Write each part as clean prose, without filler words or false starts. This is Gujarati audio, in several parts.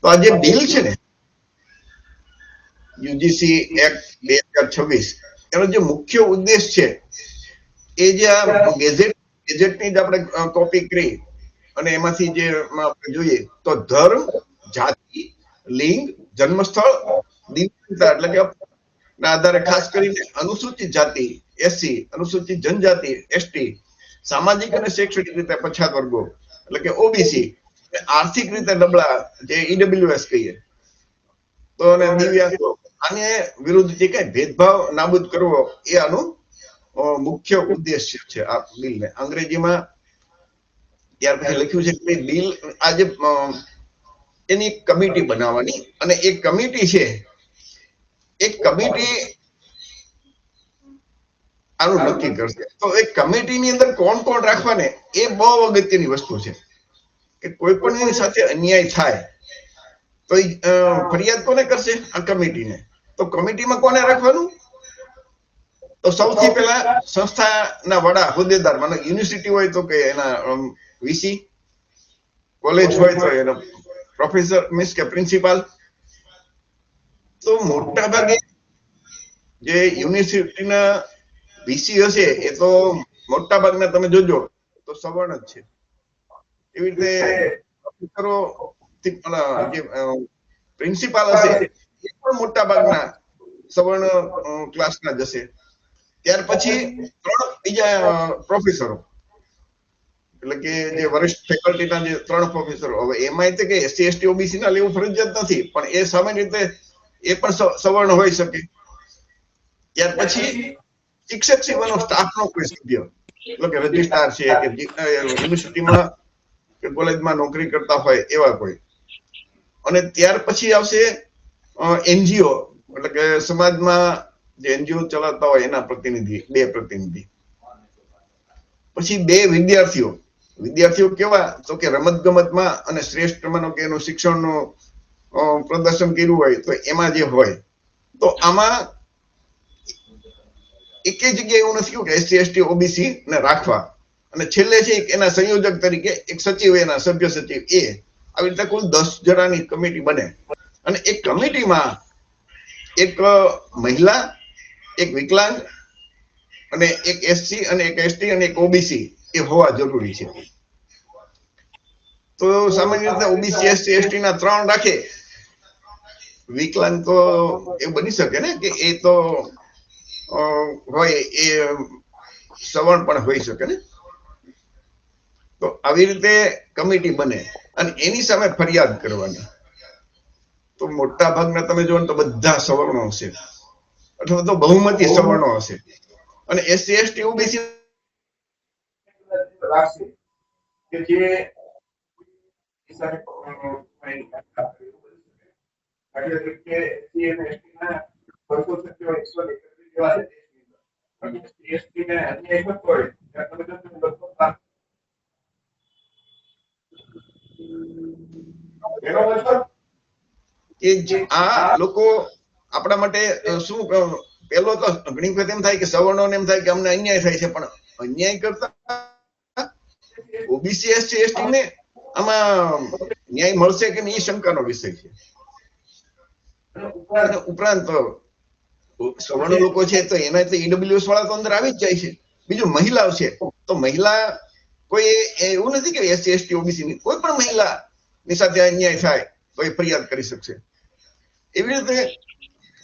તો આ જે બિલ છે ને યુજીસી એક્ટ 2026 એનો જે મુખ્ય ઉદ્દેશ છે એ જે આ ગેજેટની જ આપણે કોપી કરી અને એમાંથી જે આપણે જોઈએ તો ધર્મ, જાતિ, લિંગ, જન્મસ્થળ, દિવ્યાંગતા એટલે કે ના આધારે ખાસ કરીને અનુસૂચિત જાતિ એસસી, અનુસૂચિત જનજાતિ એસટી, સામાજિક અને શૈક્ષણિક રીતે પછાત વર્ગો એટલે કે ઓબીસી, આર્થિક રીતે નબળા જે ઈડબ્લ્યુએસ કહીએ તો અને દિવ્યાંગો, આને વિરુદ્ધ જે કઈ ભેદભાવ નાબૂદ કરવો એ આનું મુખ્ય ઉદ્દેશ્ય છે આ બિલને. અંગ્રેજીમાં ત્યાર પછી લખ્યું છે કે બિલ આજે એની કમિટી બનાવવાની અને એક કમિટી છે એક કમિટી આનું નક્કી કરશે. તો એક કમિટીની અંદર કોણ કોણ રાખવાને એ બહુ અગત્યની વસ્તુ છે કે કોઈ પણ એની સાથે અન્યાય થાય તો ફરિયાદ કોને કરશે? આ કમિટીને. તો કમિટીમાં કોને રાખવાનું? તો સૌથી પહેલા સંસ્થાના વડા હોદ્દેદાર, મને યુનિવર્સિટી હોય તો કે એના વીસી, કોલેજ હોય તો એના પ્રોફેસર મીન્સ કે પ્રિન્સિપાલ. તો મોટા ભાગે જે યુનિવર્સિટીના વીસી હશે એ તો મોટા ભાગના તમે જોજો તો સવર્ણ જ છે. એવી રીતે પ્રોફેસરો જે પ્રિન્સિપાલ હશે એ પણ મોટા ભાગના સવર્ણ ક્લાસના જ હશે. ત્યાર પછી 3 બીજા પ્રોફેસરો એટલે કે જે વરિષ્ઠ ફેકલ્ટીના જે 3 પ્રોફેસરો. હવે એમાં કે એસસી એસટી ઓબીસી ના લેવું ફરજિયાત નથી, પણ એ સામાન્ય રીતે એ પણ સવર્ણ હોઈ શકે. ત્યાર પછી શિક્ષક સેવાનો સ્ટાફનો કોઈ સભ્ય એટલે કે રજિસ્ટ્રાર છે કે યુનિવર્સિટીમાં કે કોલેજમાં નોકરી કરતા હોય એવા કોઈ. અને ત્યાર પછી આવશે એનજીઓ એટલે કે સમાજમાં જે એનજીઓ ચલાવતા હોય એના પ્રતિનિધિ, 2 પ્રતિનિધિ. પછી 2 વિદ્યાર્થીઓ કેવા? તો કે રમત ગમતમાં અને શ્રેષ્ઠ માનો કે એનું શિક્ષણનું પ્રદર્શન કર્યું હોય તો એમાં જે હોય. તો આમાં એકે જગ્યાએ એવું નથી કે એસસી એસટી ઓબીસી ને રાખવા. અને છેલ્લે છે એના સંયોજક તરીકે એક સચિવ, એના સભ્ય સચિવ. આવી રીતે કુલ 10 જણાની કમિટી બને. અને એક કમિટીમાં એક મહિલા, એક વિકલાંગ અને એક એસસી અને એક એસટી અને એક ઓબીસી એ હોવા જરૂરી છે. તો સામાન્ય રીતે ઓબીસી એસસી એસટી ના 3 રાખે. વિકલાંગ તો એ બની શકે ને કે એ તો હોય એ સવર્ણ પણ હોઈ શકે ને. તો આવી રીતે કમિટી બને અને એની સામે ફરિયાદ કરવાની. તો મોટા ભાગના તમે જોવો તો બધા સવર્ણો હશે અથવા તો બહુમતી સવર્ણો હશે. અને એસસી એસટી ઓબીસી કે જે આ લોકો આપણા માટે શું પેલો તો ઘણી વખત એમ થાય કે સવર્ણોને એમ થાય કે અમને અન્યાય થાય છે, પણ અન્યાય કરતા ઓબીસી એસસી એસટી ને આમાં ન્યાય મળશે કે નહીં એ શંકાનો વિષય છે. ઉપરાંત સવર્ણ લોકો છે તો એના તો ઈડબ્લ્યુએસ વાળા તો અંદર આવી જ જાય છે. બીજું મહિલાઓ છે તો મહિલા કોઈ એવું નથી કે એસસી એસટી ઓબીસી ની કોઈ પણ મહિલા ની સાથે અન્યાય થાય તો એ ફરિયાદ કરી શકશે. એવી રીતે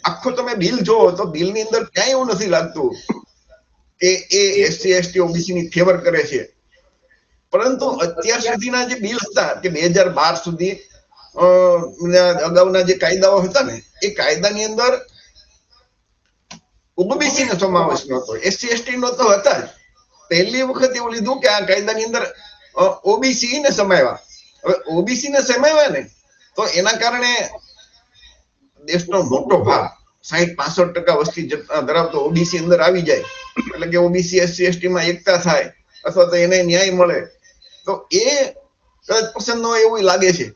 આખો તમે બિલ જોવો તો બિલ ની અંદર ક્યાંય એવું નથી લાગતું કે એ એસસી એસટી ઓબીસી ની ફેવર કરે છે. પરંતુ અત્યાર સુધીના જે બિલ હતા કે 2012 સુધી અગાઉના જે કાયદાઓ હતા ને એ કાયદાની અંદર ઓબીસી નો સમાવેશ નહોતો, એસસી એસટી નો તો હતા જ. પહેલી વખત એવું લીધું કે આ કાયદાની અંદર ઓબીસી ને સમાવ્યા. હવે ઓબીસી ને સમાવ્યા ને તો એના કારણે દેશનો મોટો ભાગ 60-65% વસ્તી ધરાવતો ઓબીસી અંદર આવી જાય. એટલે કે ઓબીસી એસસી એસટી માં એકતા થાય અથવા તો એને ન્યાય મળે. તો એ કદાચ પસંદ ન હોય એવું લાગે છે.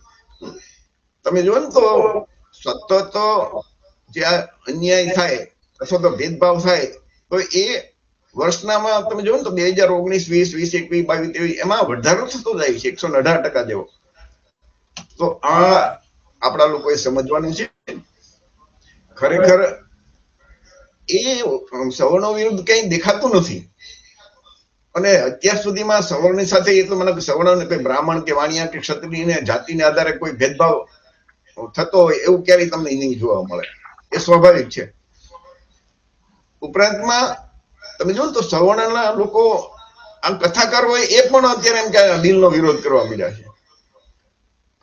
તમે જુઓ ને તો સતત જે અન્યાય થાય અથવા તો ભેદભાવ થાય તો એ વર્ષનામાં તમે જુઓ ને તો 2019, 20, 21, 22, 23 એમાં વધારો થતો જાય છે 118% જેવો. તો આ આપણા લોકોએ સમજવાનું છે. ખરેખર એ સવર્ણો વિરુદ્ધ કઈ દેખાતું નથી. અને અત્યાર સુધીમાં સવર્ણની સાથે એ તો મને સવર્ણ કોઈ બ્રાહ્મણ કે વાણિયા કે ક્ષત્રિય જાતિને આધારે કોઈ ભેદભાવ થતો હોય એવું ક્યારેય તમને નહીં જોવા મળે. એ સ્વાભાવિક છે. ઉપરાંતમાં તમે જો તો સવર્ણના લોકો આમ કથાકાર હોય એ પણ અત્યારે એમ કે બિલનો વિરોધ કરવા માંડ્યા છે.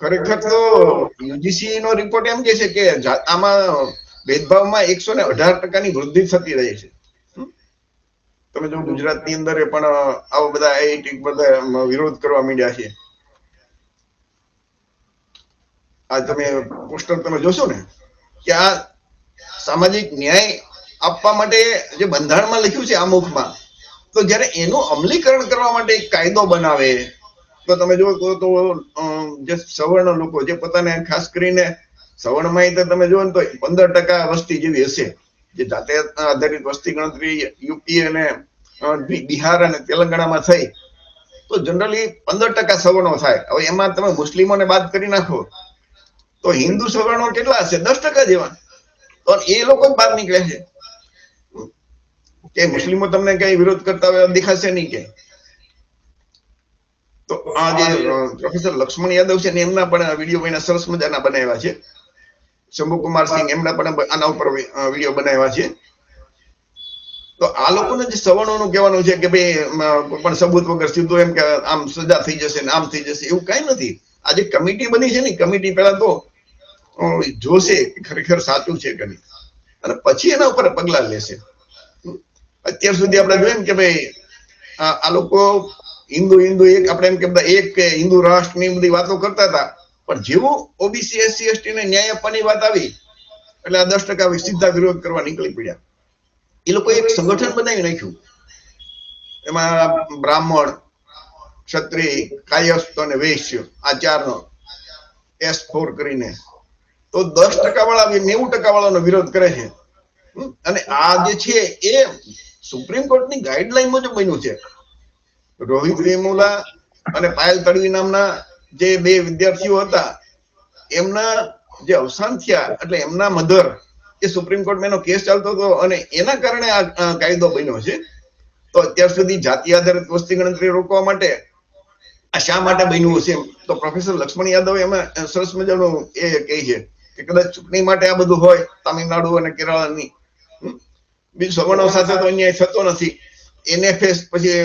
ખરેખર તો યુજીસી નો રિપોર્ટ એમ કે છે કે આમાં ભેદભાવમાં 118% વૃદ્ધિ થતી રહી છે. તમે જો ગુજરાતની અંદર પણ આવા બધા આઈઆઈટી બધા વિરોધ કરવા માંડ્યા છે. આ તમે પોસ્ટર તમે જોશો ને કે આ સામાજિક ન્યાય આપવા માટે જે બંધારણમાં લખ્યું છે આમુખમાં, તો જયારે એનું અમલીકરણ કરવા માટે એક કાયદો બનાવે તો તમે જો તો જે સવર્ણ લોકો જે પોતાને ખાસ કરીને સવર્ણમાં તમે જુઓ ને તો 15% વસ્તી જેવી હશે જે જાતિયાત આધારિત વસ્તી ગણતરી યુપી અને બિહાર અને તેલંગાણામાં થઈ, તો જનરલી 15% સવર્ણો થાય. હવે એમાં તમે મુસ્લિમોને બાદ કરી નાખો તો હિન્દુ સવર્ણો કેટલા હશે? 10% જેવા. તો એ લોકો જ બહાર નીકળે છે કે મુસ્લિમો તમને કઈ વિરોધ કરતા હોય દેખાશે નહીં કે. તો આ જે પ્રોફેસર લક્ષ્મણ યાદવ છે ને એમના પણ વિડીયો સરસ મજાના બનાવ્યા છે. શંભુકુમાર સિંહ એમના પણ આના ઉપર વિડીયો બનાવ્યા છે. તો આ લોકોને જે સવર્ણોનું કહેવાનું છે કે ભાઈ કોઈ પણ સબૂત વગર સીધું એમ કે આમ સજા થઈ જશે ને આમ થઈ જશે, એવું કઈ નથી. આ જે કમિટી બની છે ને, કમિટી પેલા તો જોશે ખરેખર સાચું છે કે નહીં અને પછી એના ઉપર પગલા લેશે. અત્યાર સુધી આપણે જોઈએ કે ભાઈ આ લોકો હિન્દુ એક આપણે એમ કે બધા એક કે હિન્દુ રાષ્ટ્રની બધી વાતો કરતા હતા, પણ જેવું ઓબીસી એસસી એસટી ને ન્યાય આપવાની વાત આવી એટલે આ 10% સીધા વિરોધ કરવા નીકળી પડ્યા. એ લોકો એક સંગઠન બનાવી નાખ્યું. એમાં બ્રાહ્મણ, ક્ષત્રિય, કાયસ્થ અને વૈશ્ય આ ચારનો S4 કરીને તો 10% વાળા 90% વાળાનો વિરોધ કરે છે. અને આ જે છે એ સુપ્રીમ કોર્ટની ગાઈડલાઈન મુજબ બન્યું છે. રોહિત વેમુલા અને પાયલ તડવી નામના જે 2 વિદ્યાર્થીઓ હતા એમના જે અવસાન થયા એટલે એમના મધર એ સુપ્રીમ કોર્ટમાં એનો કેસ ચાલતો હતો અને એના કારણે આ કાયદો બન્યો છે. તો અત્યાર સુધી જાતિ આધારિત વસ્તી ગણતરી રોકવા માટે આ શા માટે બન્યું છે તો પ્રોફેસર લક્ષ્મણ યાદવ એમાં સરસ મજાનું એ કહે છે કે કદાચ ચૂંટણી માટે આ બધું હોય તામિલનાડુ અને કેરળની. બીજું સવર્ણો સાથે તો અન્યાય થતો નથી. NFS પછી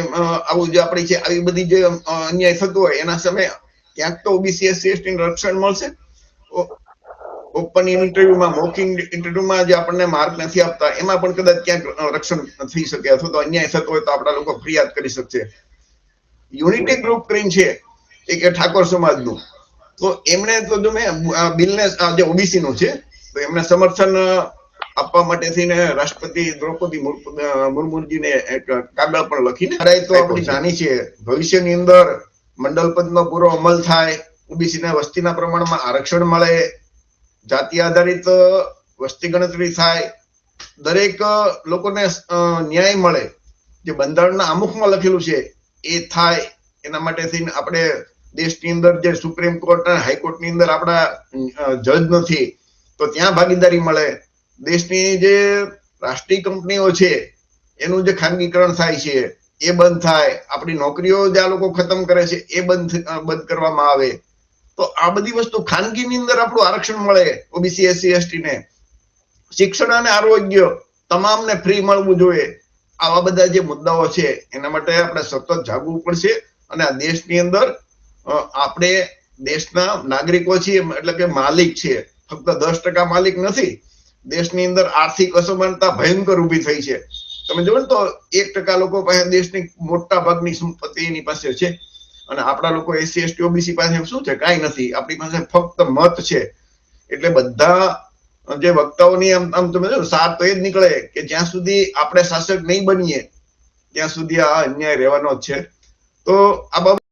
આવું જે આપણી છે આવી બધી જે અન્યાય થતો હોય એના સામે ક્યાંક તો ઓબીસી એસસી એસટી રક્ષણ મળશે. ઓપન ઇન્ટરવ્યુમાં મોકિંગ ઇન્ટરવ્યુમાં જે આપણને માર્ક નથી આપતા એમાં પણ કદાચ ક્યાંક રક્ષણ થઈ શકે અથવા તો અન્યાય થતો હોય તો આપણા લોકો ફરિયાદ કરી શકશે. યુનિટી ગ્રુપ કરીને છે એક ઠાકોર સમાજનું, તો એમણે તો જો મેં બિલને જે ઓબીસી નું છે તો એમને સમર્થન આપવા માટે થઈને રાષ્ટ્રપતિ દ્રૌપદી મુર્મુજીને એક કાગળ પણ લખીને તો આપણી જાણી છે ભવિષ્યની અંદર મંડળ પદનો પૂરો અમલ થાય, ઓબીસી ના વસ્તીના પ્રમાણમાં આરક્ષણ મળે, જાતિ આધારિત વસ્તી ગણતરી થાય, દરેક લોકોને ન્યાય મળે, જે બંધારણના આમુખમાં લખેલું છે એ થાય. એના માટે થઈને આપણે દેશની અંદર જે સુપ્રીમ કોર્ટ અને હાઈકોર્ટની અંદર આપણા જજ નથી તો ત્યાં ભાગીદારી મળે. દેશની જે રાષ્ટ્રીય કંપનીઓ છે એનું જે ખાનગીકરણ થાય છે એ બંધ થાય. આપણી નોકરીઓ જે આ લોકો ખતમ કરે છે એ બંધ કરવામાં આવે. તો આ બધી વસ્તુ ખાનગીની અંદર આપણું આરક્ષણ મળે. ઓબીસી એસસી એસટી ને શિક્ષણ અને આરોગ્ય તમામને ફ્રી મળવું જોઈએ. આવા બધા જે મુદ્દાઓ છે એના માટે આપણે સતત જાગવું પડશે. અને આ દેશની અંદર આપણે દેશના નાગરિકો છીએ એટલે કે માલિક છે, ફક્ત 10% માલિક નથી. દેશની અંદર આર્થિક અસમાનતા ભયંકર ઉભી થઈ છે. તમે જોવો ને તો 1% લોકો પાસે દેશની મોટા ભાગની સંપત્તિ એની પાસે છે અને આપણા લોકો એસસી એસટી ઓબીસી પાસે શું છે? કાંઈ નથી. આપણી પાસે ફક્ત મત છે. એટલે બધા જે વક્તાઓની આમ તમે જો સાર તો એ જ નીકળે કે જ્યાં સુધી આપણે શાસક નહીં બનીએ ત્યાં સુધી આ અન્યાય રહેવાનો જ છે. તો આ બાબત